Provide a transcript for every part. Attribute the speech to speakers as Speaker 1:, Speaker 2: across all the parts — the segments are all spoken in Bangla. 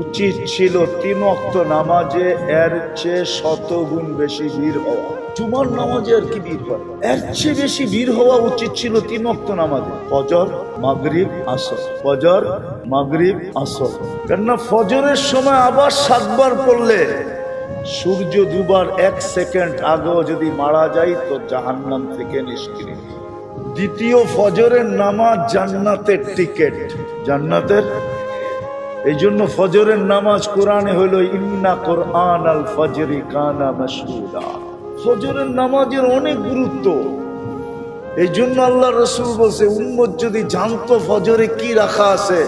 Speaker 1: উচিত ছিল 3 ওয়াক্ত নামাজে এর চেয়ে 100 গুণ বেশি ভিড় হওয়া। জুমার নামাজে আর কি ভিড় হয়, এর চেয়ে বেশি ভিড় হওয়া উচিত ছিল 3 ওয়াক্ত নামাজে, ফজর মাগরিব আসর, ফজর মাগরিব আসর। কেননা ফজরের সময় আবার 7 বার পড়লে সূর্য দুবার 1 সেকেন্ড আগেও যদি মারা যায় তো জাহান্নাম থেকে নিষ্কৃত। দ্বিতীয় ফজরের নামাজ জান্নাতের টিকেট, জান্নাতের। এই জন্য ফজরের নামাজ কোরআনে হলো ইন্না কোরআন আল ফজরি কানা মাশহুদা। ফজরের নামাজের অনেক গুরুত্ব। এই জন্য আল্লাহ রসুল বলছে উম্মত যদি জানতো ফজরে কি রাখা আছে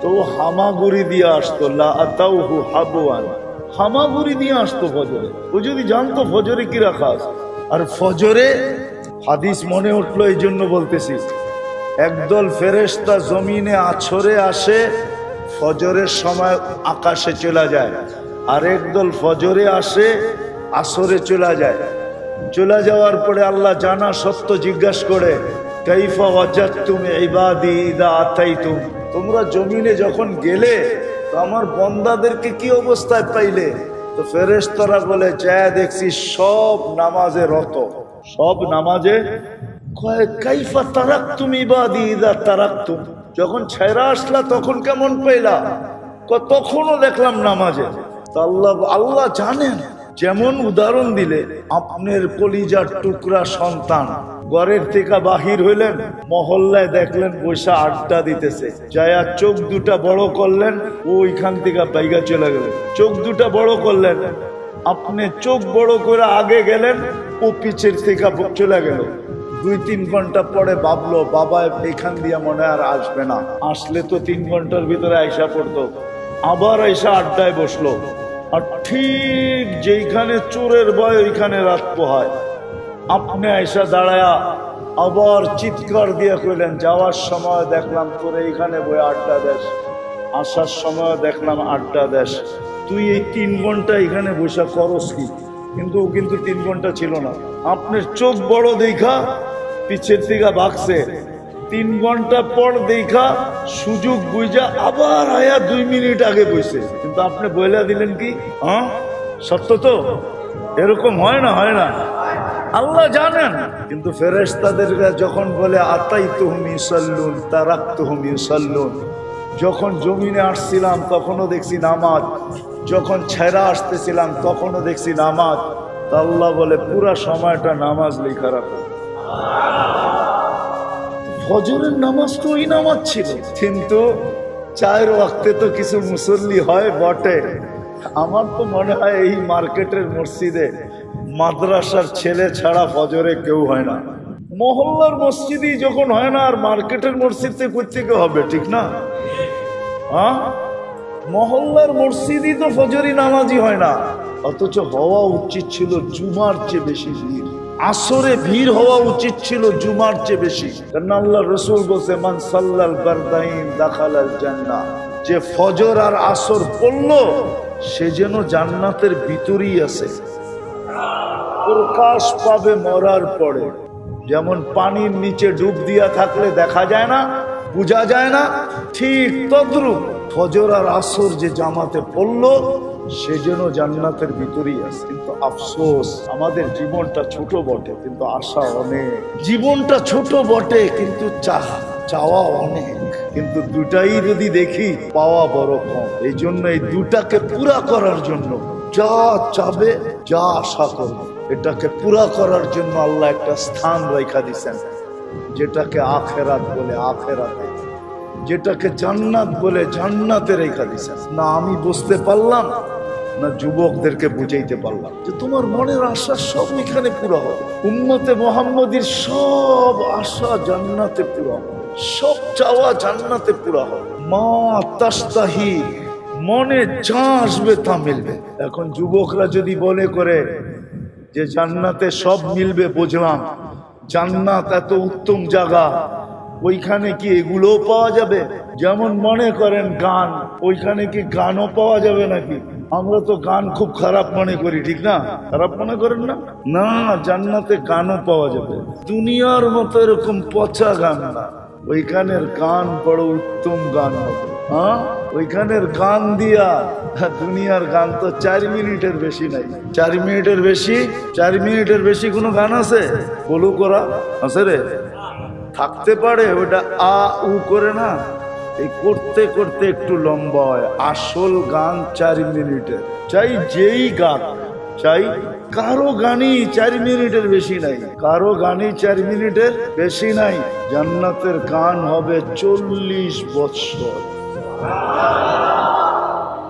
Speaker 1: তো হামাগুড়ি দিয়ে আসতো, লা আতাউহু হাবওয়ান, হামাগুড়ি দিয়ে আসতো ফজরে। ও যদি জানতো ফজরে কি রাখা আছে। আর ফজরে হাদিস মনে উঠলো এই জন্য বলতেছি, একদল ফেরেশতা জমিনে আছরে আসে, ফজরের সময় আকাশে চলে যায়। আর একদল ফজরে আসে, আসরে চলে যায়। চলে যাওয়ার পরে আল্লাহ জানা সত্য জিজ্ঞাসা করে, কাইফা ওয়াজাদতুম ইবাদি ইযা আতাইতুম, তোমরা জমিনে যখন গেলে তো আমার বান্দাদেরকে কি অবস্থায় পাইলে? তো ফেরেশতারা বলে, যায় দেখছি সব নামাজে রত, সব নামাজে। কাইফা তারাকতুম ইবাদি ইযা তারাকতুম, যখন ছেড়ে আসলা তখন কেমন পাইলা? তখনও দেখলাম নামাজে। তো আল্লাহ জানেন। যেমন উদাহরণ দিলে, আপনার কলিজার টুকরা সন্তান ঘরের থেকে বাহির হইলেন, মহল্লায় দেখলেন বৈশা আড্ডা দিতেছে, যায়া চোখ দুটা বড় করলেন, ওইখান থেকে বাইগা চলে গেলেন। চোখ দুটা বড় করলেন, আপনি চোখ বড় করে আগে গেলেন, ও পিছের থেকে চলে গেল। 2-3 ঘন্টা পরে ভাবলো বাবা এখান দিয়ে মনে আর আসবে না, আসলে তো 3 ঘন্টার ভিতরে আইসা পড়তো। আবার আইসা আড্ডায় বসলো, আর ঠিক যেইখানে চোরের ভয় ওইখানে রাত পোহায়। আপনি আইসা দাঁড়ায়া আবার চিৎকার দিয়ে কইলেন, যাওয়ার সময় দেখলাম তোরে এইখানে বই আড্ডা দেশ, আসার সময় দেখলাম আড্ডা দেশ, তুই এই 3 ঘন্টা এখানে বসা করস কি? কিন্তু ও কিন্তু 3 ঘন্টা ছিল না। আপনার চোখ বড় দেখা পিছের দিকে ভাগছে, 3 ঘন্টা পর দেখা সুযোগ বুঝা আবার আয়া 2 মিনিট আগে বইছে। কিন্তু আপনি বইলা দিলেন কি? হ্যাঁ, সত্য তো? এরকম হয় না? হয় না? আল্লাহ জানেন। কিন্তু ফেরেশতাদের যখন বলে আতাইতুহুম ইউসাল্লুন তারাকতুহুম ইউসাল্লুন, যখন জমিনে আসছিলাম তখনও দেখছি নামাজ, যখন ছেড়া আসতেছিলাম তখনও দেখছি নামাজ। তা আল্লাহ বলে পুরা সময়টা নামাজ লেখা রাখো। ফজরের নামাজ তো ওই নামাজ ছিল, কিন্তু 4 ওয়াক্তে তো কিছু মুসল্লি হয় বটে। আমার তো মনে হয় এই মার্কেটের মসজিদে মাদ্রাসার ছেলে ছাড়া ফজরে কেউ হয় না। মহল্লার মসজিদই যখন হয় না, আর মার্কেটের মসজিদে কোত্থেকে হবে? ঠিক না? হ্যাঁ, মহল্লার মসজিদই তো ফজরি নামাজই হয় না। অথচ হওয়া উচিত ছিল জুমার চেয়ে বেশি ভিড়, আসরে ভিড় হওয়া উচিত ছিল জুমার চেয়ে বেশি। কারণ আল্লাহ রসুল বলছে, মান সাল্লাল বারদাইন দাখালাল জান্নাহ, যে ফজর আর আসর পড়লো সে যেন জান্নাতের ভিতরেই আছে, প্রকাশ পাবে মরার পরে। যেমন পানির নিচে ডুব দিয়া থাকলে দেখা যায় না, বোঝা যায় না, ঠিক তদ্রূপ ফজর আর আসর যে জামাতে পড়লো সে যেন জান্নাতের ভিতরেই আছে। কিন্তু আফসোস, আমাদের জীবনটা ছোট বটে কিন্তু আশা অনেক। জীবনটা ছোট বটে কিন্তু চাওয়া অনেক। কিন্তু দুটাই যদি দেখি, পাওয়া বড় কম। এই জন্য এই দুটাকে পুরা করার জন্য যা চাবে, যা আশা করবে, এটাকে পুরা করার জন্য আল্লাহ একটা স্থান রেখা দিছেন, যেটাকে আখেরাত বলে আখেরাতে, যেটাকে জান্নাত বলে জান্নাতে রেখা দিছেন। না আমি বুঝতে পারলাম, না যুবকদেরকে বুঝাইতে পারলাম যে তোমার মনের আশা সব এখানে পুরা হবে। উম্মতে মুহাম্মদীর সব আশা জান্নাতে পুরা হবে, সব চাওয়া জান্নাতে পুরা হবে। মা তাস্তাহি, মনে যা আসবে তা মিলবে। এখন যুবকরা যদি বলে করে যে জান্নাতে সব মিলবে, বুঝলাম জান্নাত এত উত্তম জায়গা, ওইখানে কি এগুলোও পাওয়া যাবে? যেমন মনে করেন গান, ওইখানে কি গানও পাওয়া যাবে নাকি? আমরা তো গান খুব খারাপ মনে করি, ঠিক না? খারাপ মনে করেন না? না, জান্নাতে গানও পাওয়া যাবে, দুনিয়ার মতো এরকম পচা গান না, ওইখানের গান বড় উত্তম গান হবে। হ্যাঁ, ওইখানের গান দিয়া, দুনিয়ার গান তো 4 মিনিটের বেশি নাই। 4 মিনিটের বেশি, 4 মিনিটের বেশি কোনো গান আছে? বলু করা আছে রে, থাকতে পারে ওটা আ উ করে না, এই করতে করতে একটু লম্বা হয়। আসল গান 4 মিনিটের, চাই যেই গান, চাই কারো গানই 4 মিনিটের বেশি নাই, কারো গানই 4 মিনিটের বেশি নাই। জান্নাতের গান হবে 40 বৎসর,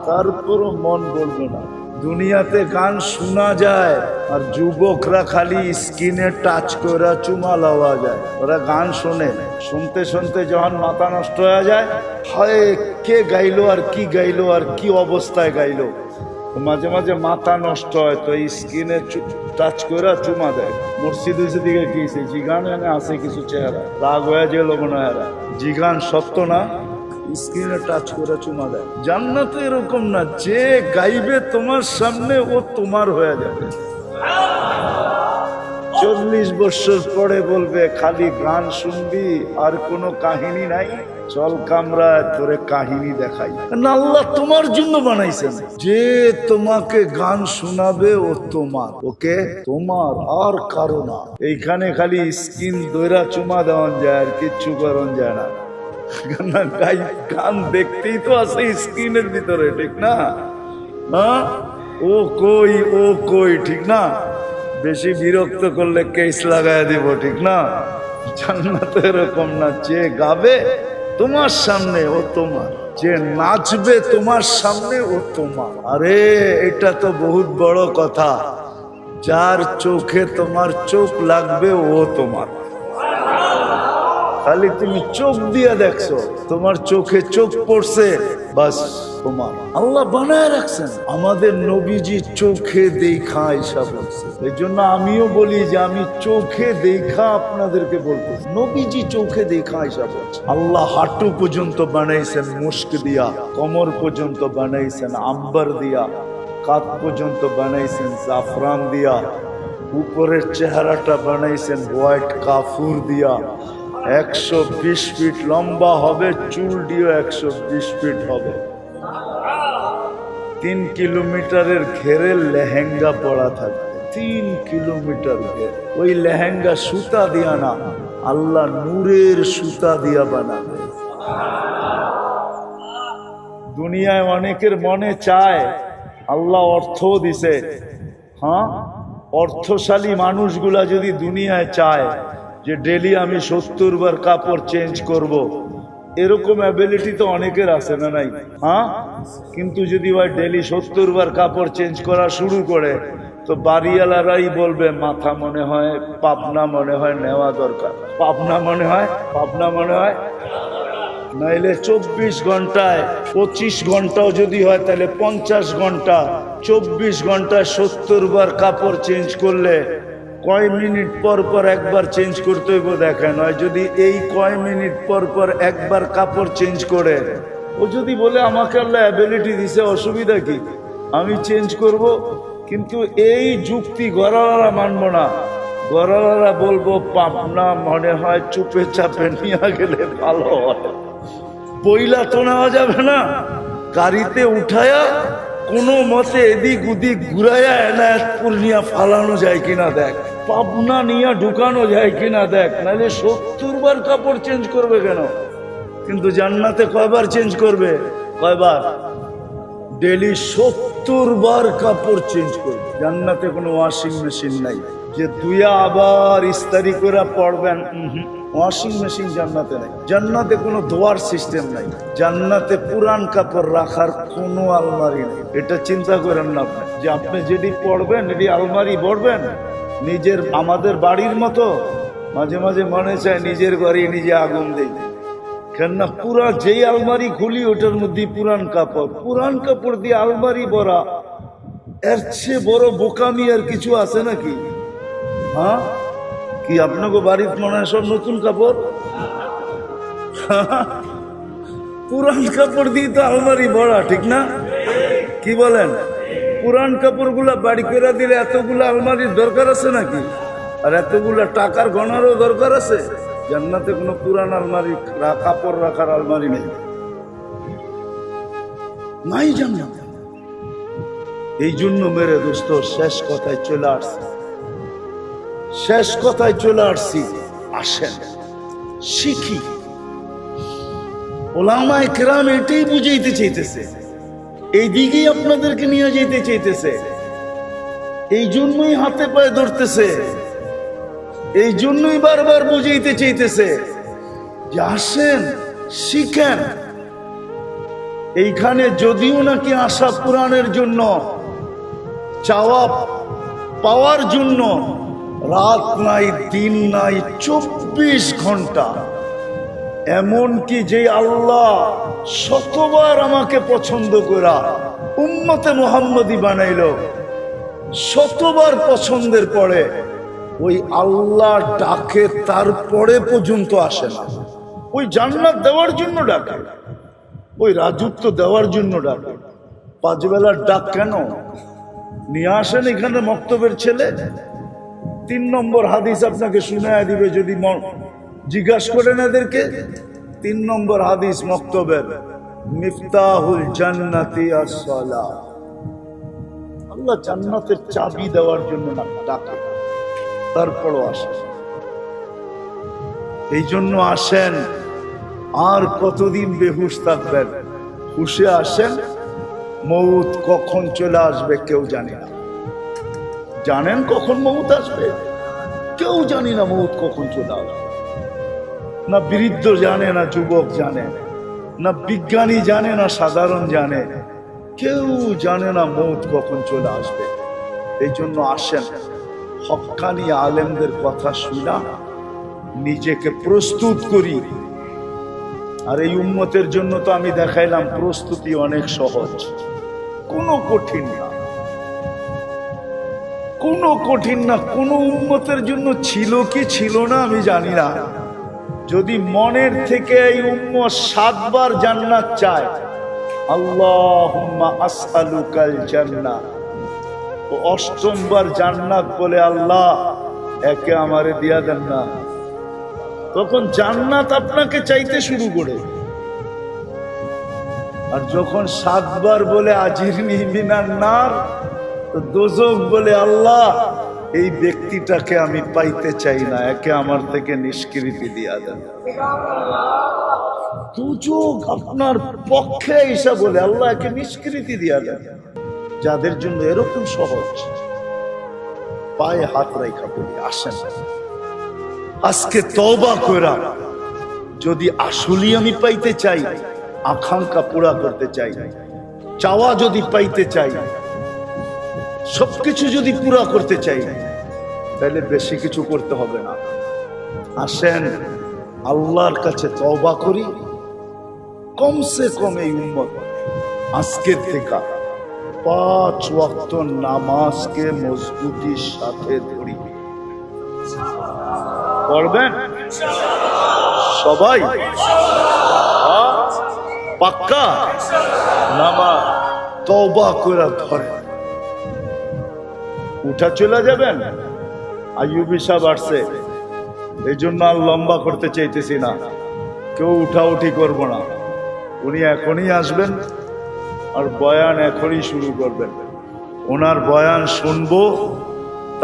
Speaker 1: তারপরও মন বলবে না। দুনিয়াতে গান শোনা যায় আর যুবকরা খালি স্কিনে টাচ করে চুমা লওয়া যায়, ওরা গান শোনে, শুনতে শুনতে যখন মাথা নষ্ট হয়ে যায়, হয় কে গাইলো আর কি গাইলো আর কি অবস্থায় গাইলো, মাঝে মাঝে মাথা নষ্ট হয়, তো স্কিনে টাচ করে চুমা দেয়। মসজিদ দিকে গিয়েছে, জিগান এনে আছে কিছু চেহারা, রাগ হয়ে গেল মনে হয়, জিগান সত্য না, স্ক্রিনে টাচ করে চুমা দেয়। জান্নাত এরকম না, যে গাইবে তোমার সামনে ও তোমার হয়ে যাবে। 40 বছর পরে বলবে খালি গান শুনবি আর কোনো কাহিনী নাই, চল কামরায় তোরে কাহিনী দেখাই। না, আল্লাহ তোমার জন্য বানাইছেন, যে তোমাকে গান শোনাবে ও তোমার, ওকে তোমার আর কারো না। এইখানে খালি স্কিন দইরা চুমা দেওয়ান যায় আর কিচ্ছু করন যায় না। গান দেখতেই তো আছে স্ক্রিনের ভিতরে, ঠিক না? হ্যাঁ, ও কই ও কই, ঠিক না? বেশি বিরক্ত করলে কেস লাগায় দিব, ঠিক না? জান্নাতে এরকম না, যে গাবে তোমার সামনে ও তোমার, যে নাচবে তোমার সামনে ও তোমার। আরে এটা তো বহুত বড় কথা, যার চোখে তোমার চোখ লাগবে ও তোমার। খালি তুমি চোখ দিয়ে দেখছো, তোমার চোখে চোখ পড়ছে, বাস তোমার। আল্লাহ বানায় রাখছেন, আমাদের নবীজি চোখে দেখা ঈশা বলছে। এই জন্য আমিও বলি যে আমি চোখে দেখা আপনাদেরকে বলবো, নবীজি চোখে দেখা ঈশা বলছে। আল্লাহ হাঁটু পর্যন্ত বানাইছেন মুস্ক দিয়া, কোমর পর্যন্ত বানাইছেন আম্বার দিয়া, কাঁধ পর্যন্ত বানাইছেন জাফরান দিয়া, উপরের চেহারাটা বানাইছেন হোয়াইট কাফুর দিয়া। 120 ফিট লম্বা হবে, চুল দিয়ে 120 ফিট হবে। 3 কিলোমিটারের ঘেরে লেহেঙ্গা পরা থাকবে, 3 কিলোমিটার ঘের। ওই লেহেঙ্গা সুতা দিয়া না, আল্লাহ নূরের সুতা দিয়া বানাবে। দুনিয়ায় অনেকের মনে চায়, আল্লাহ অর্থ দিছে, হ্যাঁ, অর্থশালী মানুষগুলা যদি দুনিয়ায় চায় যে ডেলি আমি 70 বার কাপড় চেঞ্জ করব, এরকম অ্যাবিলিটি তো অনেকের আছে না নাই? হ্যাঁ, কিন্তু যদি ভাই ডেলি 70 বার কাপড় চেঞ্জ করা শুরু করে, তো বাড়িওয়ালারাই বলবে মাথা মনে হয়, পাবনা মনে হয় নেওয়া দরকার, পাবনা মনে হয়, পাবনা মনে হয়। নাইলে 24 ঘন্টায় 25 ঘন্টাও যদি হয় তাহলে 50 ঘন্টা, 24 ঘন্টায় 70 বার কাপড় চেঞ্জ করলে কয় মিনিট পর পর একবার চেঞ্জ করতে হইব দেখেন। হয় যদি এই কয় মিনিট পর পর একবার কাপড় চেঞ্জ করে, ও যদি বলে আমাকে আল্লাহ অ্যাবিলিটি দিছে, অসুবিধা কি, আমি চেঞ্জ করব, কিন্তু এই যুক্তি গড়ালারা মানব না। গড়ালারা বলবো পাবনা মনে হয় চুপে চাপে নিয়ে গেলে ভালো হয়, বইলা তো নেওয়া যাবে না, গাড়িতে উঠায়া কোনো মতে এদিক ওদিক ঘুরাইয়া এনায়েতপুর নিয়ে ফালানো যায় কিনা দেখ, পাবনা নিয়ে ঢুকানো যায় কিনা দেখ, নাহলে 70 বার কাপড় চেঞ্জ করবে কেন? কিন্তু জান্নাতে কয়বার চেঞ্জ করবে? কয়বার? ডেলি 70 বার কাপড় চেঞ্জ করবে। জান্নাতে কোনো ওয়াশিং মেশিন নাই যে দুইয়া আবার ইস্তারি করে পড়বেন, ওয়াশিং মেশিন জান্নাতে নাই। জান্নাতে কোনো ধোয়ার সিস্টেম নাই। জান্নাতে পুরান কাপড় রাখার কোনো আলমারি নেই। এটা চিন্তা করেন না আপনি, যে আপনি যেটি পড়বেন এটি আলমারি পড়বেন নিজের। আমাদের বাড়ির মতো মাঝে মাঝে মনে চায় নিজের ঘরে নিজে আগুন দেই, কেননা পুরা যেই আলমারি খুলি ওটার মধ্যে পুরান কাপড়, পুরান কাপড় দিয়ে আলমারি ভরা। এর চেয়ে বড় বোকামি আর কিছু আছে নাকি? হ্যাঁ, কি আপনাকে বাড়িতে মনে হয় সব নতুন কাপড়? পুরান কাপড় দিয়ে তো আলমারি ভরা, ঠিক না? কি বলেন? পুরান কাপড় গুলা বাড়ি করে দিলে এতগুলা আলমারির দরকার আছে নাকি? আর এতগুলা টাকার গণারও দরকার আছে? জান্নাতে কোনো পুরান আলমারি, কাপড় রাখার আলমারি নেই। নাই জান্নাত। এই জন্য মেরে দোস্ত শেষ কথায় চলে আসছি, শেষ কথায় চলে আসছি। আসেন শিখি। ওলামায়ে কেরাম এটাই বুঝাইতে চাইতেছে, এই দিকেই আপনাদেরকে নিয়ে যেতে চাইতেছে। এই জন্যই হাতে পায়ে ধরতেছে, এই জন্যই বারবার বুঝাইতে চাইতেছে যে আসেন শিখেন। এইখানে যদিও নাকি আশা পূরণের জন্য, চাওয়া পাওয়ার জন্য রাত নাই দিন নাই 24 ঘন্টা, এমনকি যে আল্লাহ শতবার আমাকে পছন্দ করা উম্মতে মুহাম্মদী বানাইল, শতবার পছন্দের পরে ওই আল্লাহ ডাকে, তারপরে পর্যন্ত আসে না। ওই জান্নাত দেওয়ার জন্য ডাকে, ওই রাজত্ব দেওয়ার জন্য ডাকে। 5 বেলার ডাক কেন? নিয়ে আসেন এখানে মক্তবের ছেলে। 3 নম্বর হাদিস আপনাকে শুনায়া দিবে যদি জিজ্ঞাসা করেন এদেরকে। 3 নম্বর হাদিস মক্তবের, মিফতাহুল জান্নাতি আস-সালাহ। আল্লাহ জান্নাতের চাবি দেওয়ার জন্য না ডাকে, তারপরও আসে। এই জন্য আসেন। আর কতদিন বেহুশ থাকবেন? হুশে আসেন। মৌত কখন চলে আসবে কেউ জানে না। জানেন কখন মৌত আসবে? কেউ জানি না মৌত কখন চলে আসবে। না বৃদ্ধ জানে, না যুবক জানে, না বিজ্ঞানী জানে, না সাধারণ জানে, কেউ জানে না মৌত কখন চলে আসবে। এই জন্য আসেন, হক্কানি আলেমদের কথা শুনা নিজেকে প্রস্তুত করি। আর এই উম্মতের জন্য তো আমি দেখাইলাম প্রস্তুতি অনেক সহজ, কোনো কঠিন না, কোনো কঠিন না। কোনো উম্মতের জন্য ছিল কি ছিল না আমি জানি না। যদি মনের থেকে এই উম্মত 7 বার জান্নাত চায়, আল্লাহুম্মা আসআলুকাল জান্নাহ, ও 8ম বার জান্নাত বলে আল্লাহ একে আমারে দিয়া দেন না, তখন জান্নাত আপনাকে চাইতে শুরু করে। আর যখন 7 বার বলে আজিরনি মিনান নার, তো দোজখ বলে আল্লাহ এই ব্যক্তিটাকে আমি পাইতে চাই না, একে আমার থেকে নিষ্কৃতি দিয়া দেন। দোজখ আপনার পক্ষে এসে বলে আল্লাহ একে নিষ্কৃতি দিয়া দেন। যাদের জন্য এরকম সহজ, পায়ে হাত রাখা বলি আসেন আজকে তওবা কইরা, যদি আসলেই আমি পাইতে চাই, আকাঙ্ক্ষা পুরা করতে চাই, চাওয়া যদি পাইতে চাই, সবকিছু যদি পুরা করতে চাই, তাহলে বেশি কিছু করতে হবে না। আসেন আল্লাহর কাছে তওবা করি। কমসে কম এই উম্মত আজকের থেকে 5 ওয়াক্ত নামাজকে মজবুতির সাথে ধরি। পড়বেন সবাই? পাক্কা নামাজ তওবা করে ধরে উঠা চলে যাবেন। আইয়ুবী সাহেব আসছে, এই জন্য আর লম্বা করতে চাইতেছি না, কেউ উঠাউঠি করবো না। উনি এখনই আসবেন আর বয়ান এখনই শুরু করবেন। ওনার বয়ান শুনবো,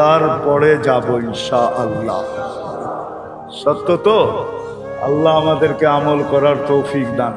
Speaker 1: তারপরে যাব ইনশাআল্লাহ। সত্য তো? আল্লাহ আমাদেরকে আমল করার তৌফিক দান।